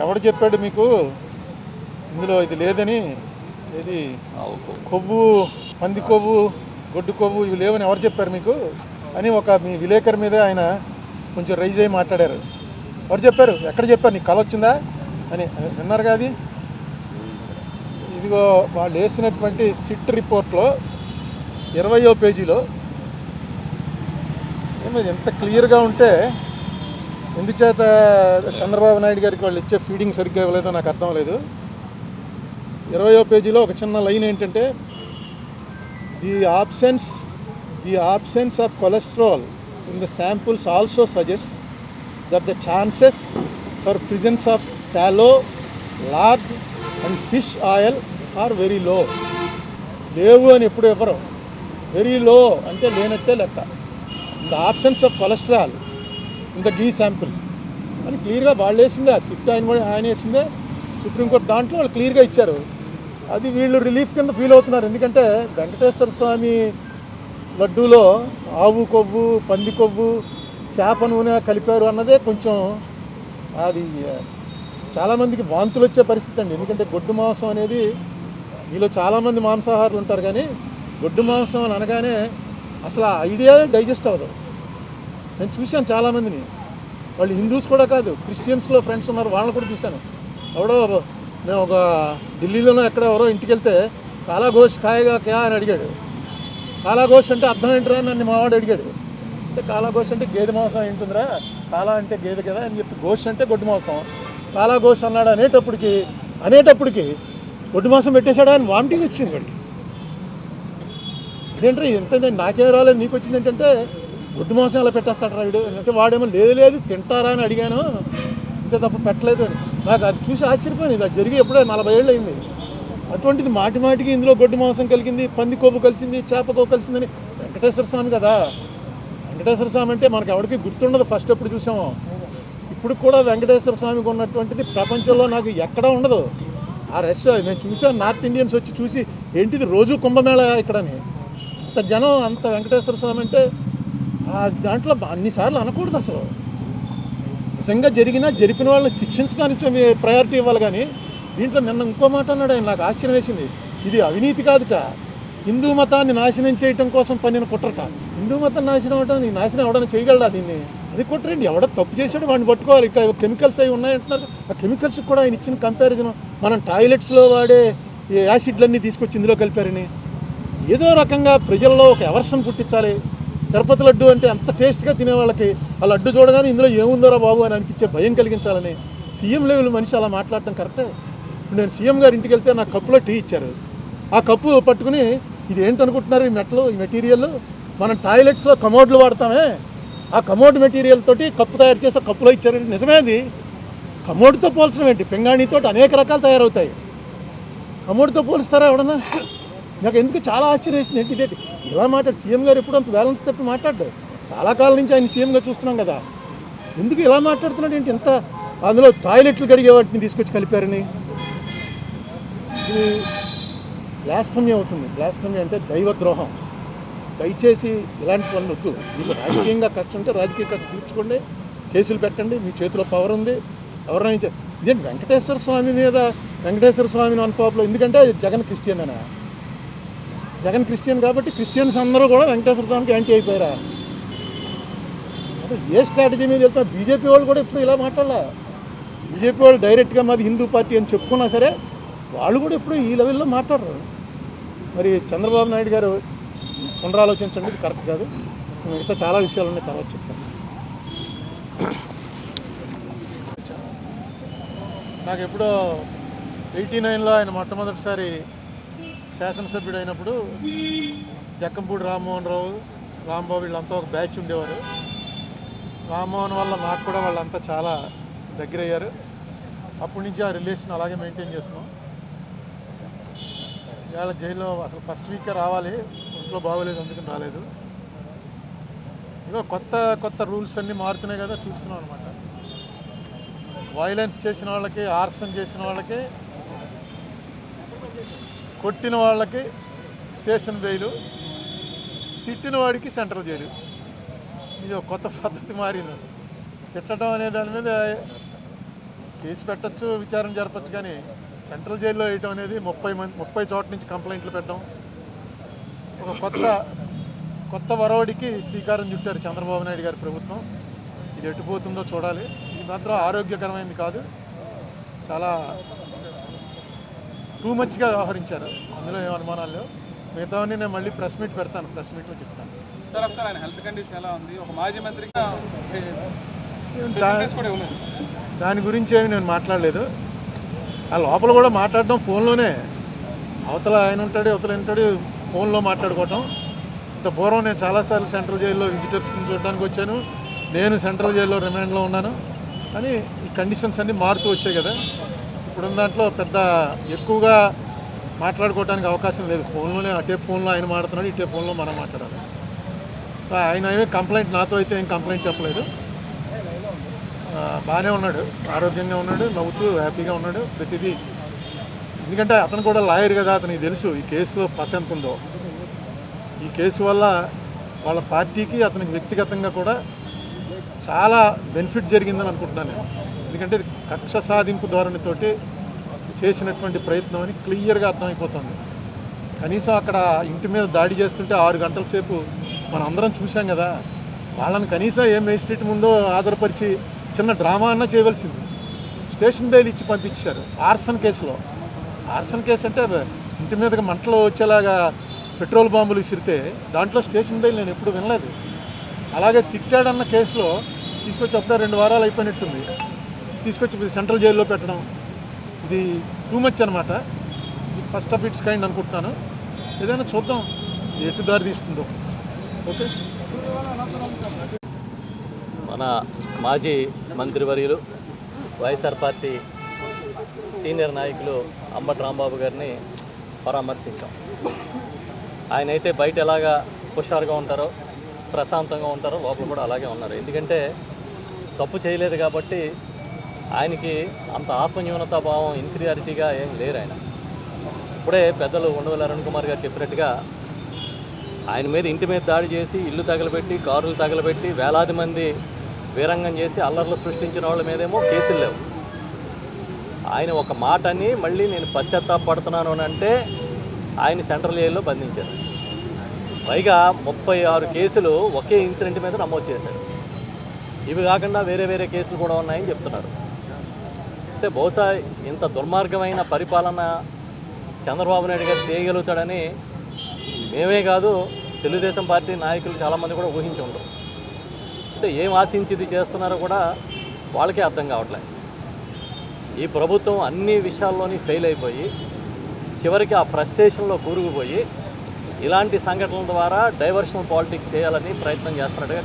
ఎవడు చెప్పాడు మీకు ఇందులో ఇది లేదని? ఇది కొవ్వు, పంది కొవ్వు, గొడ్డు కొవ్వు ఇవి లేవని ఎవరు చెప్పారు మీకు అని ఒక మీ విలేకరు మీద ఆయన కొంచెం రైజ్ అయ్యి మాట్లాడారు. ఎవరు చెప్పారు? ఎక్కడ చెప్పారు? నీకు కల వచ్చిందా అని విన్నారు కాదు. ఇదిగో వాళ్ళు వేసినటువంటి సిట్ రిపోర్ట్లో 20వ పేజీలో ఎంత క్లియర్గా ఉంటే ఎందుచేత చంద్రబాబు నాయుడు గారికి వాళ్ళు ఇచ్చే ఫీడింగ్ సరిగ్గా ఇవ్వలేదో నాకు అర్థం లేదు. 20వ పేజీలో ఒక చిన్న లైన్ ఏంటంటే, the absence of cholesterol in the samples also suggest that the chances for presence of టాలో, lord and fish oil are very low. లేవు అని ఎప్పుడు ఎవరు, వెరీ లో అంటే లేనట్టే లెక్క. The absence of cholesterol in the ghee samples అని క్లియర్గా వాళ్ళు వేసిందే. ఆ సిట్ ఆయన వేసిందే, సుప్రీంకోర్టు దాంట్లో వాళ్ళు క్లియర్గా ఇచ్చారు. అది వీళ్ళు రిలీఫ్ కింద ఫీల్ అవుతున్నారు. ఎందుకంటే వెంకటేశ్వర స్వామి లడ్డూలో ఆవు కొవ్వు, పంది కొవ్వు, చేప నూనె కలిపారు అన్నదే కొంచెం అది చాలామందికి వాంతులు వచ్చే పరిస్థితి అండి. ఎందుకంటే గొడ్డు మాంసం అనేది, మీలో చాలామంది మాంసాహారులు ఉంటారు కానీ గొడ్డు మాంసం అని అనగానే అసలు ఆ ఐడియా డైజెస్ట్ అవ్వదు. నేను చూశాను చాలామందిని, వాళ్ళు హిందూస్ కూడా కాదు, క్రిస్టియన్స్లో ఫ్రెండ్స్ ఉన్నారు, వాళ్ళని కూడా చూశాను. ఎవడో మేము ఒక ఢిల్లీలోనో ఎక్కడ ఎవరో ఇంటికి వెళ్తే కాలాఘోష్ కాయగా క్యా అని అడిగాడు. కాలాఘోష్ అంటే అర్థం ఏంటరా అని నన్ను మావాడు అడిగాడు. అంటే కాలాఘోష్ అంటే గేదె మాంసం ఏంటుందిరా, కాలా అంటే గేదె కదా అని చెప్పి, ఘోష్ అంటే గొడ్డు మాంసం, కాలాఘోష్ అన్నాడు అనేటప్పటికి గొడ్డు మాంసం పెట్టేశాడా అని వామిటింగ్ వచ్చింది వాడికి. ఇదేంటరా ఎంత నాకేం రాలేదు నీకు వచ్చింది ఏంటంటే గొడ్డు మాంసం ఎలా పెట్టేస్తాడు వీడు అంటే, వాడేమో లేదు తింటారా అని అడిగాను, ఇంతే తప్ప పెట్టలేదు అని. నాకు అది చూసి ఆశ్చర్యపోయింది. ఇది జరిగి ఎప్పుడో 40 ఏళ్ళు అయింది. అటువంటిది మాటికి ఇందులో గొడ్డు మాంసం కలిగింది, పంది కొవ్వు కలిసింది, చేప కొవ్వు కలిసిందని. వెంకటేశ్వర స్వామి కదా, వెంకటేశ్వర స్వామి అంటే మనకు ఎవరికి గుర్తుండదు ఫస్ట్ ఎప్పుడు చూసామో. ఇప్పుడు కూడా వెంకటేశ్వర స్వామికి ఉన్నటువంటిది ప్రపంచంలో నాకు ఎక్కడా ఉండదు. ఆ రష్ నేను చూసాను, నార్త్ ఇండియన్స్ వచ్చి చూసి ఏంటిది రోజు కుంభమేళ ఇక్కడని. అంత జనం, అంత వెంకటేశ్వర స్వామి అంటే దాంట్లో అన్నిసార్లు అనకూడదు అసలు. నిజంగా జరిపిన వాళ్ళని శిక్షించడానికి ప్రయారిటీ ఇవ్వాలి. కానీ దీంట్లో నిన్న ఇంకో మాట అన్నాడు ఆయన, నాకు ఆశ్చర్యం వేసింది. ఇది అవినీతి కాదుట, హిందూ మతాన్ని నాశనం చేయటం కోసం పన్నిన కుట్రట. హిందూ మతం నాశనం అవడం, నీ నాశనం ఎవడన్నా చేయగలడా దీన్ని? అది కుట్రండి. ఎవడో తప్పు చేశాడు వాడిని పట్టుకోవాలి. ఇక కెమికల్స్ అవి ఉన్నాయంటున్నారు, ఆ కెమికల్స్ కూడా ఆయన ఇచ్చిన కంపారిజన్, మనం టాయిలెట్స్లో వాడే ఈ యాసిడ్లన్నీ తీసుకొచ్చి ఇందులో కలిపారని ఏదో రకంగా ప్రజల్లో ఒక ఎవర్షన్ పుట్టించాలి. తిరుపతి లడ్డు అంటే అంత టేస్ట్గా తినేవాళ్ళకి ఆ లడ్డు చూడగానే ఇందులో ఏముందోరా బాబు అని అనిపించే భయం కలిగించాలని సీఎం లెవెల్ మనిషి అలా మాట్లాడటం కరెక్టే. ఇప్పుడు నేను సీఎం గారి ఇంటికి వెళ్తే నాకు కప్పులో టీ ఇచ్చారు. ఆ కప్పు పట్టుకుని ఇది ఏంటనుకుంటున్నారు ఈ మెటీరియల్, మనం టాయిలెట్స్లో కమోడ్లు వాడతామే, ఆ కమోడ్ మెటీరియల్ తోటి కప్పు తయారు చేసి కప్పులో ఇచ్చారండి. నిజమే, అది కమోడ్తో పోల్చడం ఏంటి? పింగాణితో అనేక రకాలు తయారవుతాయి, కమోడ్తో పోలుస్తారా ఎవడన్నా? నాకు ఎందుకు చాలా ఆశ్చర్యం వేసింది. ఏంటి ఇదేంటి ఇలా మాట్లాడు సీఎం గారు? ఎప్పుడు అంత బ్యాలెన్స్ తప్పి మాట్లాడ్డాడు. చాలా కాలం నుంచి ఆయన సీఎంగా చూస్తున్నాం కదా, ఎందుకు ఇలా మాట్లాడుతున్నాడు ఏంటి? ఎంత అందులో టాయిలెట్లు కడిగే వాటిని తీసుకొచ్చి కలిపారని. ఇది బ్లాస్ఫమీ అవుతుంది. బ్లాస్ఫమీ అంటే దైవద్రోహం. దయచేసి ఇలాంటి పనులు వద్దు. మీకు రాజకీయంగా ఖర్చు ఉంటే రాజకీయ ఖర్చు తీర్చుకోండి, కేసులు పెట్టండి, మీ చేతిలో పవర్ ఉంది. ఎవరైనా ఇదేంటి వెంకటేశ్వర స్వామి మీద వెంకటేశ్వర స్వామిని అనుకోవడం ఎందుకంటే జగన్ క్రిస్టియన్ అనా? జగన్ క్రిస్టియన్ కాబట్టి క్రిస్టియన్స్ అందరూ కూడా వెంకటేశ్వర స్వామికి యాంటీ అయిపోయారా? అంటే ఏ స్ట్రాటజీ మీద వెళ్తా? బీజేపీ వాళ్ళు కూడా ఇప్పుడు ఇలా మాట్లాడాల. బీజేపీ వాళ్ళు డైరెక్ట్గా మాది హిందూ పార్టీ అని చెప్పుకున్నా సరే వాళ్ళు కూడా ఇప్పుడు ఈ లెవెల్లో మాట్లాడరు. మరి చంద్రబాబు నాయుడు గారు పునరాలోచించండి, ఇది కరెక్ట్ కాదు. మిగతా చాలా విషయాలు ఉన్నాయి, తర్వాత చెప్తాను. నాకు ఎప్పుడో 89లో ఆయన మొట్టమొదటిసారి శాసనసభ్యుడు అయినప్పుడు జక్కంపూడి రామ్మోహన్ రావు, రాంబాబు వీళ్ళంతా ఒక బ్యాచ్ ఉండేవారు. రామ్మోహన్ వల్ల నాకు కూడా వాళ్ళంతా చాలా దగ్గర అయ్యారు. అప్పటి నుంచి ఆ రిలేషన్ అలాగే మెయింటైన్ చేస్తున్నాం. ఇవాళ జైల్లో అసలు ఫస్ట్ వీకే రావాలి, ఇంట్లో బాగోలేదు అందుకని రాలేదు. ఇగో కొత్త రూల్స్ అన్నీ మారుతున్నాయి కదా, చూస్తున్నాం అనమాట. వైలెన్స్ చేసిన వాళ్ళకి, ఆర్సన్ చేసిన వాళ్ళకి, కొట్టిన వాళ్ళకి స్టేషన్ బెయిలు, తిట్టిన వాడికి సెంట్రల్ జైలు. ఇది ఒక కొత్త పద్ధతి మారింది. అసలు తిట్టడం అనే దాని మీద కేసు పెట్టచ్చు, విచారణ జరపచ్చు, కానీ సెంట్రల్ జైల్లో వేయటం అనేది 30 చోట్ల నుంచి కంప్లైంట్లు పెట్టడం, ఒక కొత్త వరవడికి శ్రీకారం చుట్టారు చంద్రబాబు నాయుడు గారి ప్రభుత్వం. ఇది ఎట్టుపోతుందో చూడాలి. ఇది మాత్రం ఆరోగ్యకరమైనది కాదు, చాలా టూ మచ్గా వ్యవహరించారు, అందులో ఏం అనుమానాలు లేవు. మిగతావన్నీ నేను మళ్ళీ ప్రెస్ మీట్ పెడతాను, ప్రెస్ మీట్లో చెప్తాను. సార్ ఆయన హెల్త్ కండిషన్ ఎలా ఉంది? ఒక మాజీ మంత్రిగా దాని గురించి ఏమి నేను మాట్లాడలేదు. ఆ లోపల కూడా మాట్లాడడం ఫోన్లోనే, అవతల ఆయన ఉంటాడు, అవతల ఉంటాడు, ఫోన్లో మాట్లాడుకోవటం. ఇంత పూర్వం నేను చాలాసార్లు సెంట్రల్ జైల్లో విజిటర్స్ని చూడడానికి వచ్చాను, నేను సెంట్రల్ జైల్లో రిమాండ్లో ఉన్నాను. కానీ ఈ కండిషన్స్ అన్నీ మారుతూ వచ్చాయి కదా, ఇప్పుడున్న దాంట్లో పెద్ద ఎక్కువగా మాట్లాడుకోవడానికి అవకాశం లేదు. ఫోన్లోనే, అటే ఫోన్లో ఆయన మాట్లాడుతున్నాడు, ఇటే ఫోన్లో మనం మాట్లాడాలి. ఆయన ఏమీ కంప్లైంట్, నాతో అయితే ఏం కంప్లైంట్ చెప్పలేదు. బాగానే ఉన్నాడు, ఆరోగ్యంగా ఉన్నాడు, నవ్వుతూ హ్యాపీగా ఉన్నాడు ప్రతిదీ. ఎందుకంటే అతను కూడా లాయర్ కదా, అతనికి తెలుసు ఈ కేసులో పస ఎంత ఉందో. ఈ కేసు వల్ల వాళ్ళ పార్టీకి, అతనికి వ్యక్తిగతంగా కూడా చాలా బెనిఫిట్ జరిగిందని అనుకుంటున్నాను నేను. ఎందుకంటే కక్ష సాధింపు ధోరణితోటి చేసినటువంటి ప్రయత్నం అని క్లియర్గా అర్థమైపోతుంది. కనీసం అక్కడ ఇంటి మీద దాడి చేస్తుంటే 6 గంటల సేపు మనం అందరం చూసాం కదా. వాళ్ళని కనీసం ఏ మేజిస్ట్రేట్ ముందో ఆధారపరిచి చిన్న డ్రామా అన్నా చేయవలసింది. స్టేషన్ బెయిల్ ఇచ్చి పంపించారు ఆర్సన్ కేసులో. ఆర్సన్ కేసు అంటే ఇంటి మీదకి మంటలు వచ్చేలాగా పెట్రోల్ బాంబులు విసిరితే దాంట్లో స్టేషన్ బెయిల్ నేను ఎప్పుడు వినలేదు. అలాగే తిట్టాడన్న కేసులో తీసుకొచ్చి అప్పుడే 2 వారాలు అయిపోయినట్టుంది, తీసుకొచ్చి సెంట్రల్ జైల్లో పెట్టడం, ఇది టూ మచ్ అనమాట. ఇది ఫస్ట్ ఆఫ్ ఇట్స్ కైండ్ అనుకుంటున్నాను. ఏదైనా చూద్దాం ఎటు దారి తీస్తుందో. ఓకే. మన మాజీ మంత్రివర్యులు, వైఎస్ఆర్ పార్టీ సీనియర్ నాయకులు అంబటి రాంబాబు గారిని పరామర్శించాం. ఆయన అయితే బయట ఎలాగా హుషారుగా ఉంటారో, ప్రశాంతంగా ఉంటారో, లోపల కూడా అలాగే ఉన్నారు. ఎందుకంటే తప్పు చేయలేదు కాబట్టి ఆయనకి అంత ఆత్మన్యూనతా భావం, ఇన్ఫీరియారిటీగా ఏం లేరు ఆయన. ఇప్పుడే పెద్దలు ఉండవల్లి అరుణ్ కుమార్ గారు చెప్పినట్టుగా ఆయన మీద ఇంటి మీద దాడి చేసి, ఇల్లు తగలబెట్టి, కారులు తగలబెట్టి, వేలాది మంది వీరంగం చేసి అల్లర్లు సృష్టించిన వాళ్ళ మీదేమో కేసులు లేవు. ఆయన ఒక మాట అని మళ్ళీ నేను పశ్చాత్తాపడుతున్నాను అని అంటే ఆయన సెంట్రల్ జైల్లో బంధించారు. పైగా 36 కేసులు ఒకే ఇన్సిడెంట్ మీద నమోదు చేశారు. ఇవి కాకుండా వేరే వేరే కేసులు కూడా ఉన్నాయని చెప్తున్నారు. అంటే బహుశా ఇంత దుర్మార్గమైన పరిపాలన చంద్రబాబు నాయుడు గారు చేయగలుగుతాడని మేమే కాదు, తెలుగుదేశం పార్టీ నాయకులు చాలామంది కూడా ఊహించి ఉండరు. అంటే ఏం ఆశించి ఇది చేస్తున్నారో కూడా వాళ్ళకే అర్థం కావట్లేదు. ఈ ప్రభుత్వం అన్ని విషయాల్లోని ఫెయిల్ అయిపోయి చివరికి ఆ ఫ్రస్ట్రేషన్లో కూరుకుపోయి ఇలాంటి సంఘటనల ద్వారా డైవర్షనల్ పాలిటిక్స్ చేయాలని ప్రయత్నం చేస్తున్నట్టుగా